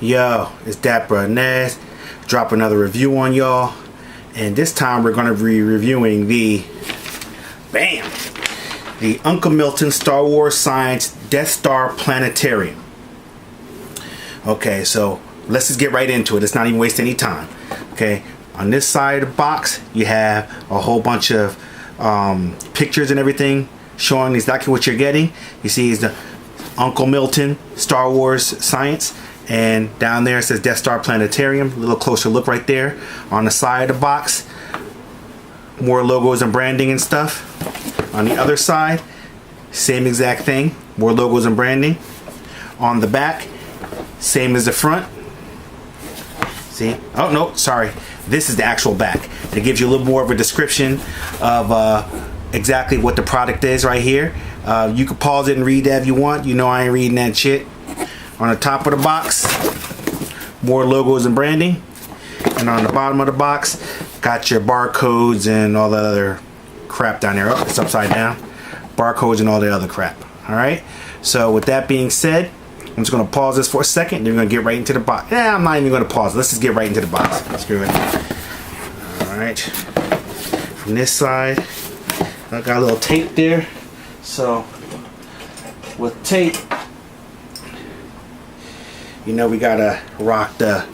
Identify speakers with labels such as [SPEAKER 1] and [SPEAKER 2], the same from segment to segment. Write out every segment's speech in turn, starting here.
[SPEAKER 1] Yo, it's Dapper Nez. Drop another review on y'all. And this time we're going to be reviewing the Uncle Milton Star Wars Science Death Star Planetarium. Okay, so let's just get right into it. Let's not even waste any time. Okay, on this side of the box you have a whole bunch of pictures and everything showing exactly what you're getting. You see is the Uncle Milton Star Wars Science, and down there it says Death Star Planetarium. A little closer look right there. On the side of the box, more logos and branding and stuff. On the other side, same exact thing, more logos and branding. On the back, same as the front. See? Oh no, sorry. This is the actual back. It gives you a little more of a description of exactly what the product is right here. You can pause it and read that if you want. You know I ain't reading that shit. On the top of the box, more logos and branding. And on the bottom of the box, got your barcodes and all the other crap down there. Oh, it's upside down. Barcodes and all the other crap. Alright? So with that being said, I'm just going to pause this for a second. And then we're going to get right into the box. Yeah, I'm not even going to pause. Let's just get right into the box. Screw it. Alright. From this side, I got a little tape there. So, with tape, you know we got to rock the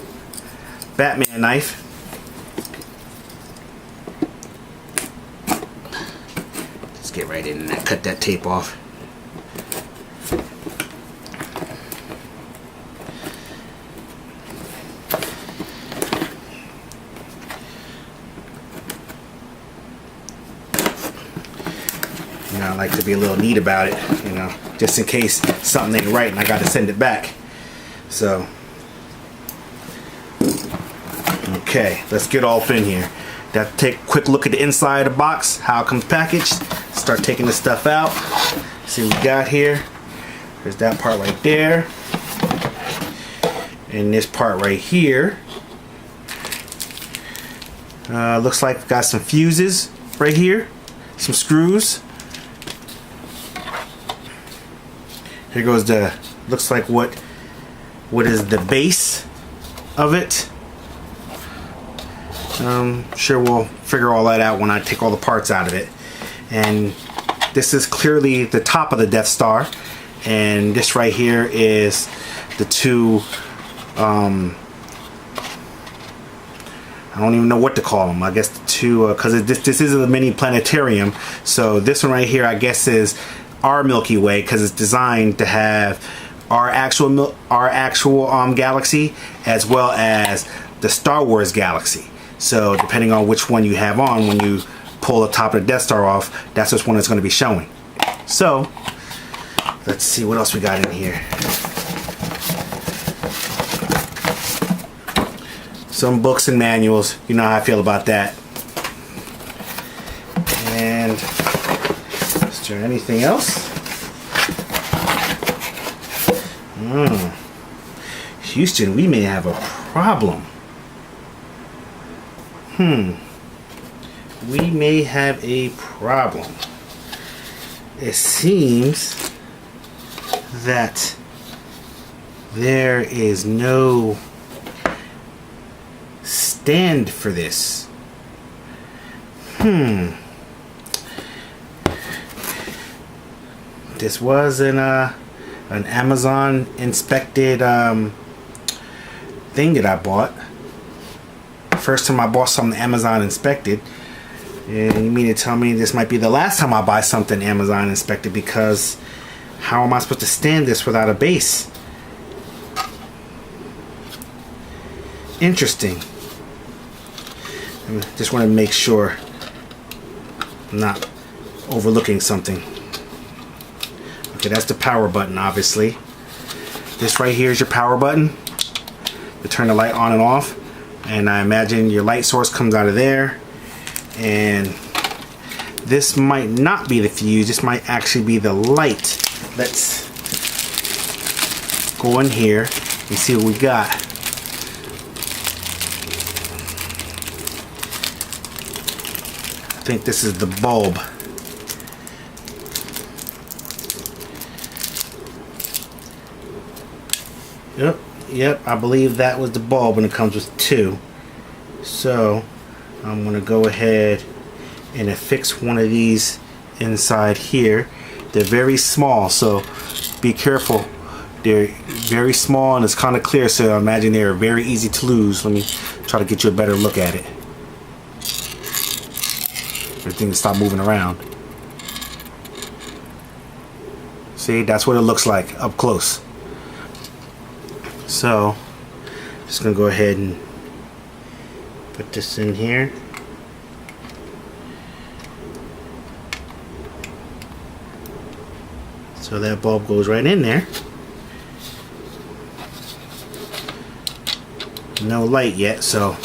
[SPEAKER 1] Batman knife. Just get right in and cut that tape off. You know, I like to be a little neat about it, you know, just in case something ain't right and I got to send it back. So, okay, let's get off in here. Got to take a quick look at the inside of the box, how it comes packaged. Start taking the stuff out. See what we got here. There's that part right there. And this part right here. Looks like we've got some fuses right here. Some screws. Here goes the, looks like what is the base of it. Sure we'll figure all that out when I take all the parts out of it. And this is clearly the top of the Death Star, and this right here is the two I don't even know what to call them. I guess the two, because this is a mini planetarium. So this one right here, I guess, is our Milky Way, because it's designed to have our actual galaxy as well as the Star Wars galaxy. So depending on which one you have on, when you pull the top of the Death Star off, that's which one it's going to be showing. So let's see what else we got in here. Some books and manuals. You know how I feel about that. And is there anything else? Houston, we may have a problem. We may have a problem. It seems that there is no stand for this. This was an Amazon inspected thing that I bought. First time I bought something Amazon inspected. And you mean to tell me this might be the last time I buy something Amazon inspected, because how am I supposed to stand this without a base? Interesting. I just want to make sure I'm not overlooking something. Okay, that's the power button, obviously. This right here is your power button to turn the light on and off. And I imagine your light source comes out of there. And this might not be the fuse. This might actually be the light. Let's go in here and see what we got. I think this is the bulb. Yep, Yep, I believe that was the bulb, and it comes with two. So I'm gonna go ahead and affix one of these inside here. They're very small, so be careful. They're very small and it's kind of clear, so I imagine they're very easy to lose. Let me try to get you a better look at it. Everything will stop moving around. See, that's what it looks like up close. So just gonna go ahead and put this in here. So that bulb goes right in there. No light yet, so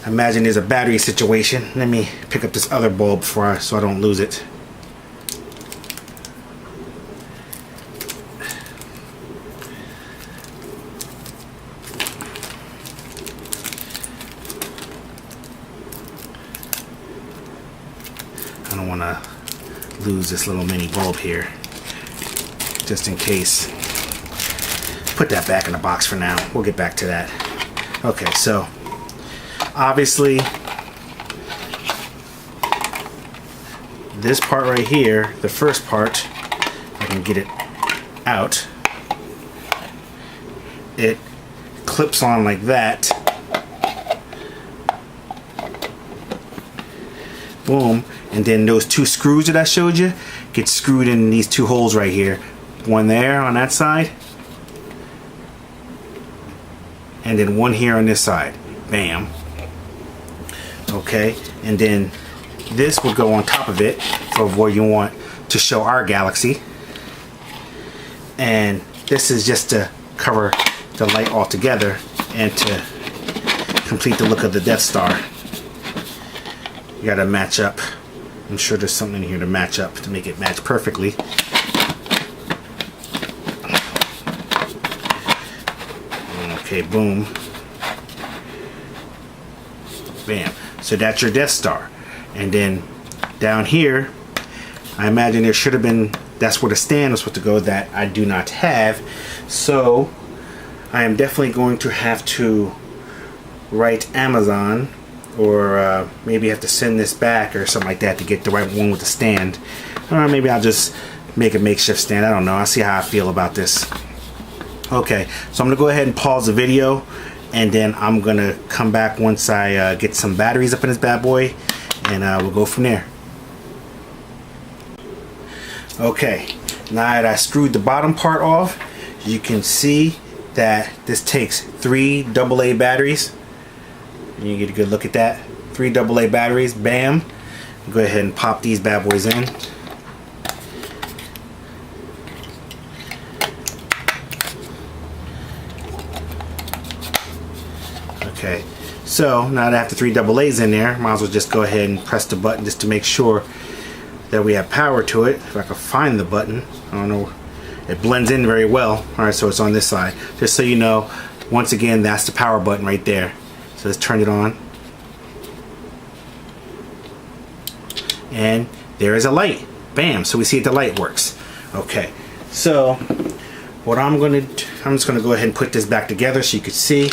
[SPEAKER 1] I imagine there's a battery situation. Let me pick up this other bulb so I don't lose it. I don't want to lose this little mini bulb here, just in case. Put that back in the box for now. We'll get back to that. Okay, so obviously this part right here, the first part, if I can get it out, it clips on like that. Boom. And then those two screws that I showed you get screwed in these two holes right here. One there on that side, and then one here on this side. Bam. Okay, and then this will go on top of it for where you want to show our galaxy. And this is just to cover the light altogether and to complete the look of the Death Star. You gotta match up. I'm sure there's something in here to match up to make it match perfectly. Okay, boom. Bam. So that's your Death Star. And then down here, I imagine there should have been, that's where the stand was supposed to go, that I do not have. So I am definitely going to have to write Amazon, or maybe have to send this back or something like that to get the right one with the stand. Or maybe I'll just make a makeshift stand. I don't know. I'll see how I feel about this. Okay, so I'm gonna go ahead and pause the video, and then I'm gonna come back once I get some batteries up in this bad boy, and we'll go from there. Okay, now that I screwed the bottom part off, you can see that this takes 3 AA batteries. You get a good look at that. 3 AA batteries, bam. Go ahead and pop these bad boys in. Okay, so now that I have the 3 AA's in there, might as well just go ahead and press the button just to make sure that we have power to it. If I can find the button, I don't know. It blends in very well. Alright, so it's on this side. Just so you know, once again, that's the power button right there. So let's turn it on. And there is a light. Bam, so we see that the light works. Okay, so what I'm just gonna go ahead and put this back together so you can see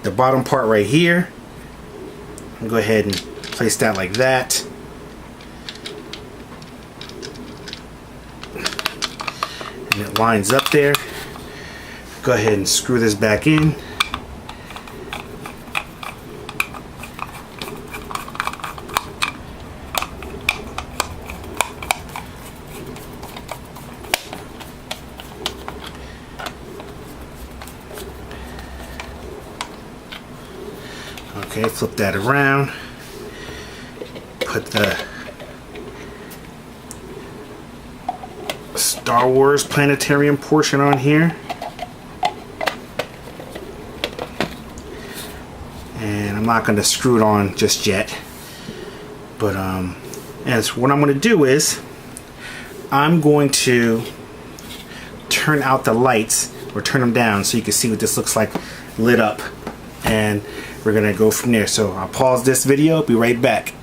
[SPEAKER 1] the bottom part right here. I'll go ahead and place that like that. And it lines up there. Go ahead and screw this back in. Okay, flip that around. Put the Star Wars Planetarium portion on here. And I'm not going to screw it on just yet. But as what I'm going to do is I'm going to turn out the lights, or turn them down, so you can see what this looks like lit up. And we're gonna go from there. So I'll pause this video, be right back.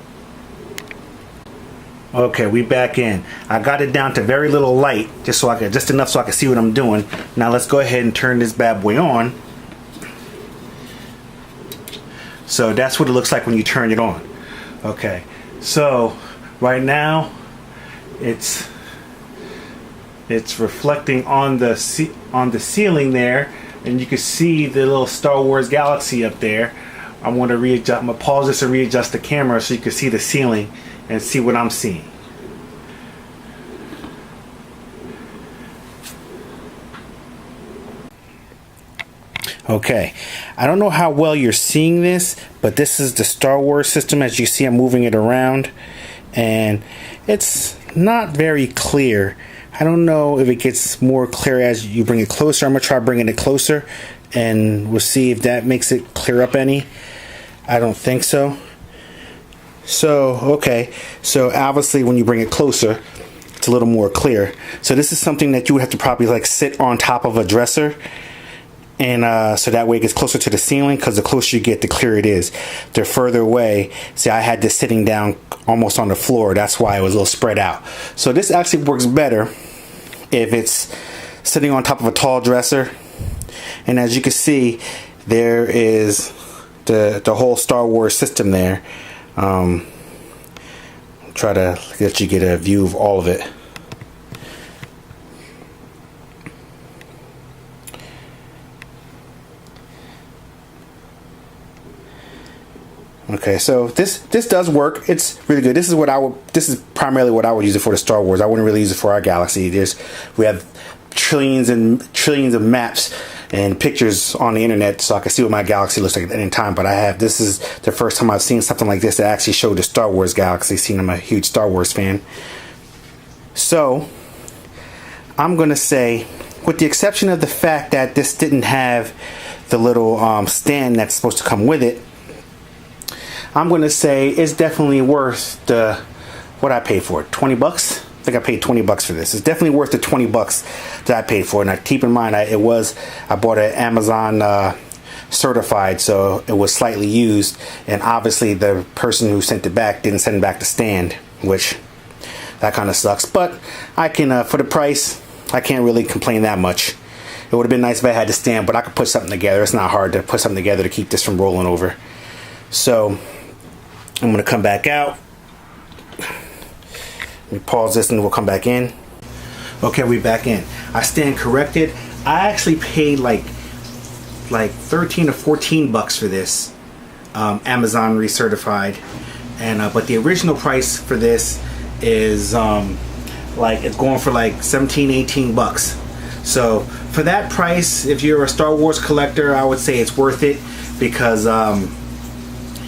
[SPEAKER 1] Okay, we back in. I got it down to very little light, just enough so I can see what I'm doing. Now let's go ahead and turn this bad boy on, So that's what it looks like when you turn it on. Okay, so right now it's reflecting on the ceiling there, and you can see the little Star Wars galaxy up there. I'm going to readjust. I'm going to pause this and readjust the camera so you can see the ceiling and see what I'm seeing. Okay, I don't know how well you're seeing this, but this is the Star Wars system. As you see, I'm moving it around, and it's not very clear. I don't know if it gets more clear as you bring it closer. I'm going to try bringing it closer, and we'll see if that makes it clear up any. I don't think so. So, okay, so obviously when you bring it closer, it's a little more clear. So this is something that you would have to probably like sit on top of a dresser, and so that way it gets closer to the ceiling, because the closer you get, the clearer it is. The further away, see, I had this sitting down almost on the floor. That's why it was a little spread out. So this actually works better if it's sitting on top of a tall dresser. And as you can see, there is the whole Star Wars system there. Try to let you get a view of all of it. Okay, so this does work. It's really good. This is primarily what I would use it for, the Star Wars. I wouldn't really use it for our galaxy. We have trillions and trillions of maps and pictures on the internet, so I can see what my galaxy looks like at any time. But this is the first time I've seen something like this that actually showed the Star Wars galaxy. Seeing I'm a huge Star Wars fan. So I'm gonna say, with the exception of the fact that this didn't have the little stand that's supposed to come with it, I'm going to say it's definitely worth what I paid for it. 20 bucks? I think I paid 20 bucks for this. It's definitely worth the 20 bucks that I paid for it. Now keep in mind, I bought it Amazon certified, so it was slightly used, and obviously the person who sent it back didn't send back the stand, which that kind of sucks. But I can, for the price, I can't really complain that much. It would have been nice if I had the stand, but I could put something together. It's not hard to put something together to keep this from rolling over. So I'm going to come back out. Let me pause this and we'll come back in. Okay, we're back in. I stand corrected. I actually paid like 13 or 14 bucks for this, Amazon recertified, and but the original price for this is it's going for like 17, 18 bucks. So for that price, if you're a Star Wars collector, I would say it's worth it, because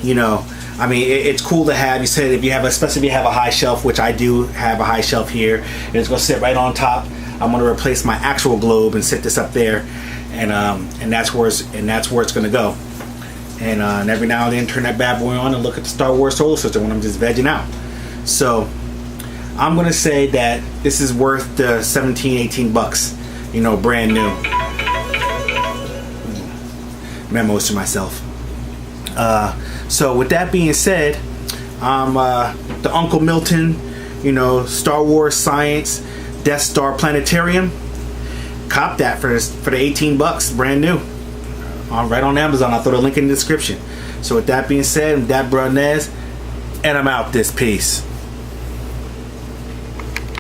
[SPEAKER 1] you know, I mean, it's cool to have. You said especially if you have a high shelf, which I do have a high shelf here, and it's going to sit right on top. I'm going to replace my actual globe and sit this up there, and that's where it's going to go. And every now and then, turn that bad boy on and look at the Star Wars solar system when I'm just vegging out. So I'm going to say that this is worth the 17, 18 bucks. You know, brand new. Memos to myself. So with that being said, I'm the Uncle Milton, you know, Star Wars Science Death Star Planetarium. Cop that for the 18 bucks, brand new. Right on Amazon. I'll throw the link in the description. So with that being said, I'm Dat Brunez, and I'm out this piece.